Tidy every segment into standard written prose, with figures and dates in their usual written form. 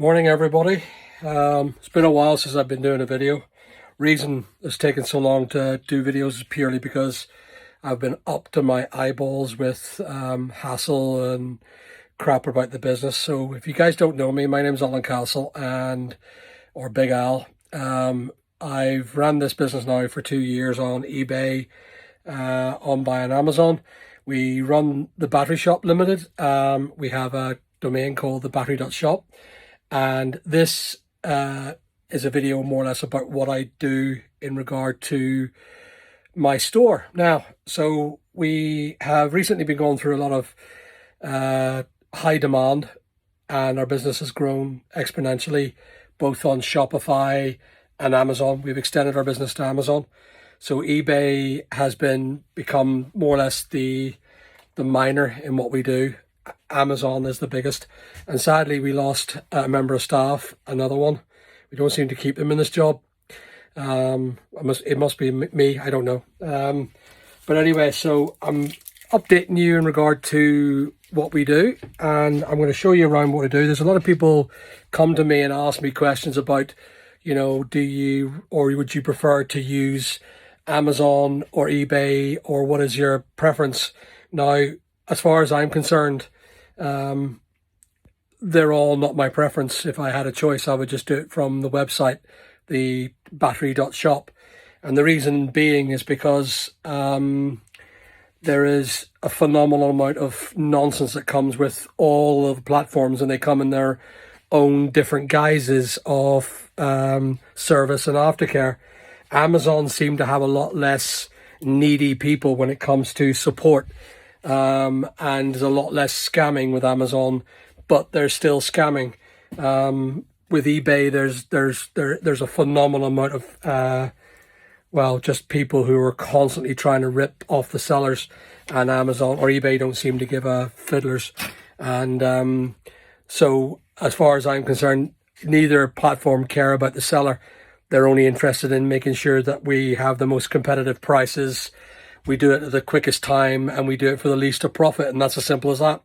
Morning, everybody. It's been a while since I've been doing a video. Reason it's taken so long to do videos is purely because I've been up to my eyeballs with hassle and crap about the business. So if you guys don't know me, my name's Alan Castle, or Big Al. I've ran this business now for 2 years on eBay, onbuy and Amazon. We run the Battery Shop Limited. We have a domain called thebattery.shop. And this is a video more or less about what I do in regard to my store. Now, so we have recently been going through a lot of high demand, and our business has grown exponentially, both on Shopify and Amazon. We've extended our business to Amazon. So eBay has become more or less the minor in what we do. Amazon is the biggest, and sadly we lost a member of staff, another one. We don't seem to keep them in this job. It must be me, I don't know. But anyway, so I'm updating you in regard to what we do, and I'm going to show you around what we do. There's a lot of people come to me and ask me questions about, do you, or would you prefer to use Amazon or eBay, or what is your preference? Now, as far as I'm concerned, they're all not my preference. If I had a choice, I would just do it from the website, the battery.shop. And the reason being is because there is a phenomenal amount of nonsense that comes with all of the platforms, and they come in their own different guises of service and aftercare. Amazon seem to have a lot less needy people when it comes to support. And there's a lot less scamming with Amazon, but there's still scamming. With eBay, there's a phenomenal amount of just people who are constantly trying to rip off the sellers, and Amazon or eBay don't seem to give a fiddlers. And so as far as I'm concerned, neither platform care about the seller. They're only interested in making sure that we have the most competitive prices. We do it at the quickest time, and we do it for the least of profit, and that's as simple as that.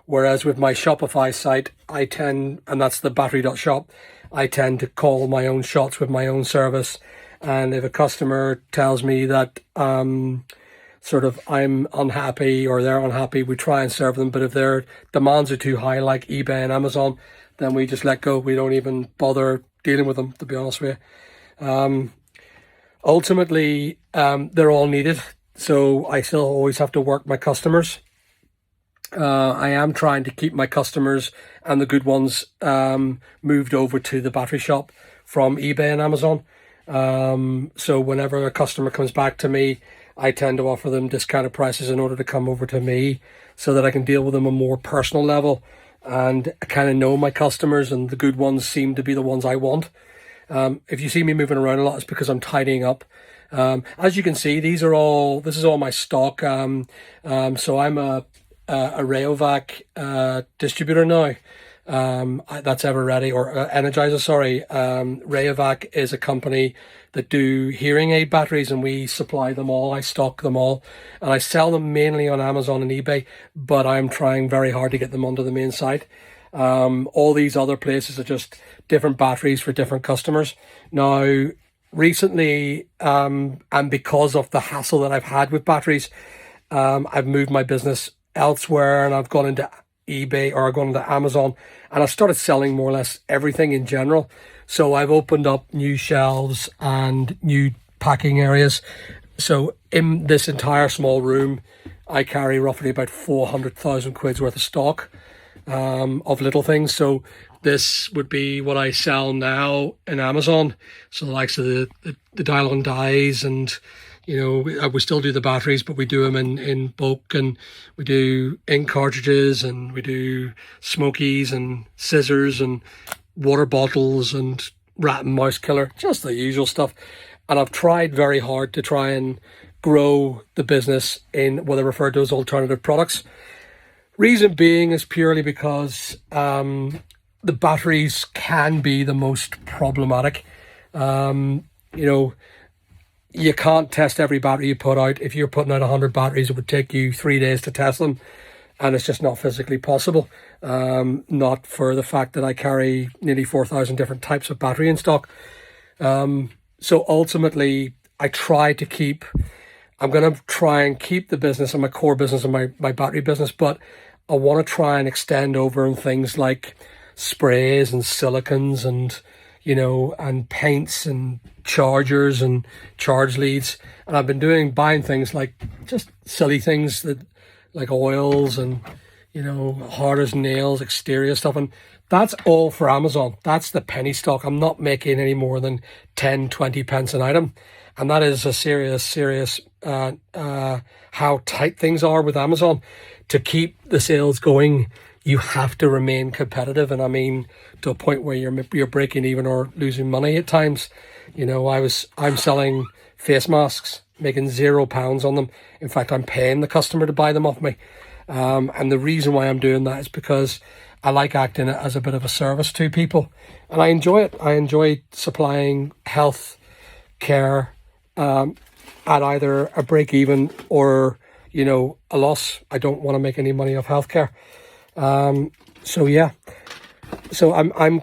Whereas with my Shopify site, and that's the battery.shop, I tend to call my own shots with my own service. And if a customer tells me that I'm unhappy or they're unhappy, we try and serve them. But if their demands are too high, like eBay and Amazon, then we just let go. We don't even bother dealing with them, to be honest with you. Ultimately, they're all needed. So I still always have to work my customers. I am trying to keep my customers and the good ones moved over to the battery shop from eBay and Amazon. So whenever a customer comes back to me, I tend to offer them discounted prices in order to come over to me, so that I can deal with them on a more personal level. And I kind of know my customers, and the good ones seem to be the ones I want. If you see me moving around a lot, it's because I'm tidying up. As you can see, this is all my stock. So I'm a Rayovac distributor now. That's Ever Ready, or Energizer, sorry. Rayovac is a company that do hearing aid batteries, and we supply them all. I stock them all, and I sell them mainly on Amazon and eBay, but I'm trying very hard to get them onto the main site. All these other places are just different batteries for different customers. Now, recently, and because of the hassle that I've had with batteries, I've moved my business elsewhere, and I've gone into eBay, or I've gone into Amazon, and I've started selling more or less everything in general. So I've opened up new shelves and new packing areas. So in this entire small room, I carry roughly about 400,000 quid's worth of stock of little things. So this would be what I sell now in Amazon. So the likes of the dial-on dies, and we still do the batteries, but we do them in bulk, and we do ink cartridges, and we do smokies and scissors and water bottles and rat and mouse killer, just the usual stuff. And I've tried very hard to try and grow the business in what I refer to as alternative products. Reason being is purely because the batteries can be the most problematic. You can't test every battery you put out. If you're putting out 100 batteries, it would take you 3 days to test them. and it's just not physically possible. Not for the fact that I carry nearly 4,000 different types of battery in stock. So ultimately, I'm going to try and keep the business and my core business and my battery business, but I want to try and extend over on things like sprays and silicons and, and paints and chargers and charge leads. And I've been buying things like just silly things like oils and, hard as nails, exterior stuff. And that's all for Amazon. That's the penny stock. I'm not making any more than 10, 20 pence an item. And that is a serious how tight things are with Amazon. To keep the sales going, you have to remain competitive. And I mean, to a point where you're breaking even or losing money at times. I'm selling face masks, making £0 on them. In fact, I'm paying the customer to buy them off me. And the reason why I'm doing that is because I like acting as a bit of a service to people, and I enjoy it. I enjoy supplying health care at either a break even or a loss. I don't want to make any money off healthcare. So yeah. So I'm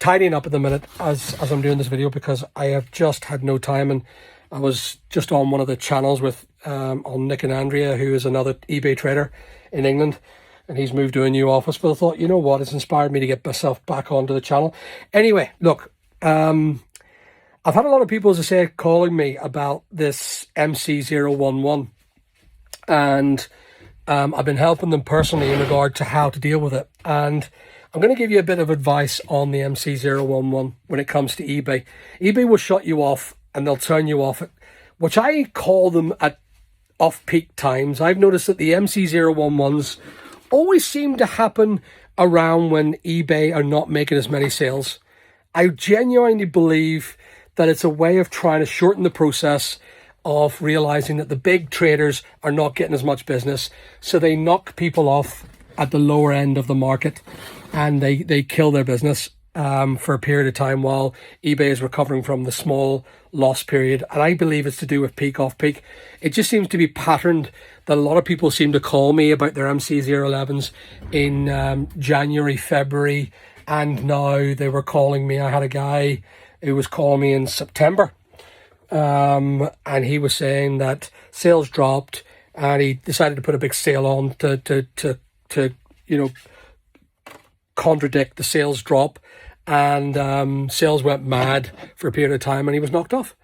tidying up at the minute as I'm doing this video, because I have just had no time, and I was just on one of the channels with on Nick and Andrea, who is another eBay trader in England, and he's moved to a new office. But I thought, you know what, it's inspired me to get myself back onto the channel. Anyway, look, I've had a lot of people, as I say, calling me about this MC011, and I've been helping them personally in regard to how to deal with it. And I'm going to give you a bit of advice on the MC011 when it comes to eBay. eBay will shut you off and they'll turn you off, which I call them at off-peak times. I've noticed that the MC011s always seem to happen around when eBay are not making as many sales. I genuinely believe that it's a way of trying to shorten the process of realizing that the big traders are not getting as much business, so they knock people off at the lower end of the market, and they kill their business for a period of time while eBay is recovering from the small loss period. And I believe it's to do with peak off peak. It just seems to be patterned that a lot of people seem to call me about their MC011s in January, February, and now they were calling me. I had a guy who was calling me in September, and he was saying that sales dropped, and he decided to put a big sale on to contradict the sales drop, and sales went mad for a period of time, and he was knocked off.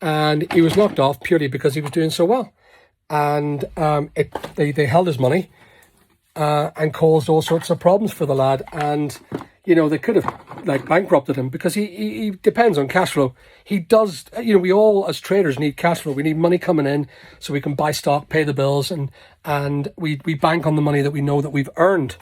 And he was knocked off purely because he was doing so well, and they held his money and caused all sorts of problems for the lad. And they could have bankrupted him, because he depends on cash flow. He does. We all as traders need cash flow. We need money coming in so we can buy stock, pay the bills, and we bank on the money that we know that we've earned.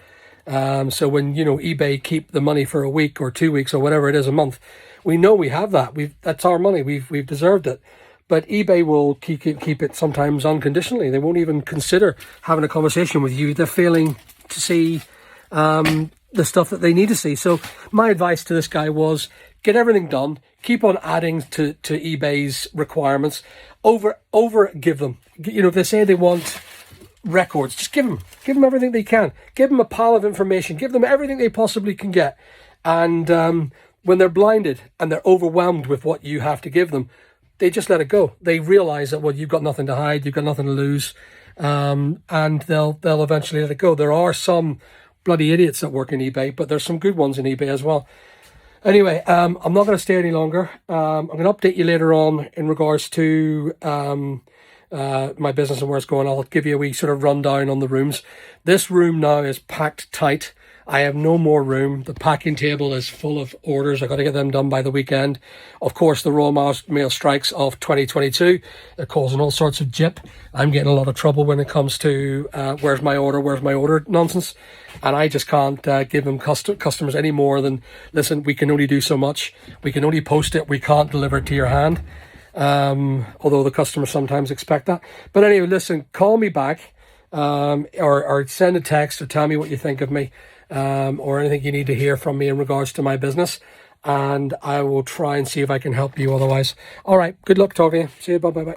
So when eBay keep the money for a week or 2 weeks or whatever it is, a month, we know we have that. That's our money. We've deserved it. But eBay will keep it sometimes unconditionally. They won't even consider having a conversation with you. They're failing to see the stuff that they need to see. So my advice to this guy was, get everything done. Keep on adding to eBay's requirements. Give them. If they say they want records, just give them everything they can. Give them a pile of information. Give them everything they possibly can get. And when they're blinded and they're overwhelmed with what you have to give them, they just let it go. They realize that, well, you've got nothing to hide, you've got nothing to lose, and they'll eventually let it go. There are some bloody idiots that work in eBay, but there's some good ones in eBay as well. Anyway, I'm not going to stay any longer. I'm going to update you later on in regards to my business and where it's going. I'll give you a wee sort of rundown on the rooms. This room now is packed tight. I have no more room. The packing table is full of orders. I've got to get them done by the weekend. Of course, the Royal Mail strikes of 2022, they're causing all sorts of jip. I'm getting a lot of trouble when it comes to where's my order nonsense. And I just can't give them customers any more than, listen, we can only do so much. We can only post it. We can't deliver it to your hand. Although the customers sometimes expect that. But anyway, listen, call me back or send a text or tell me what you think of me. Or anything you need to hear from me in regards to my business, and I will try and see if I can help you otherwise. All right, good luck talking to you. See you. Bye.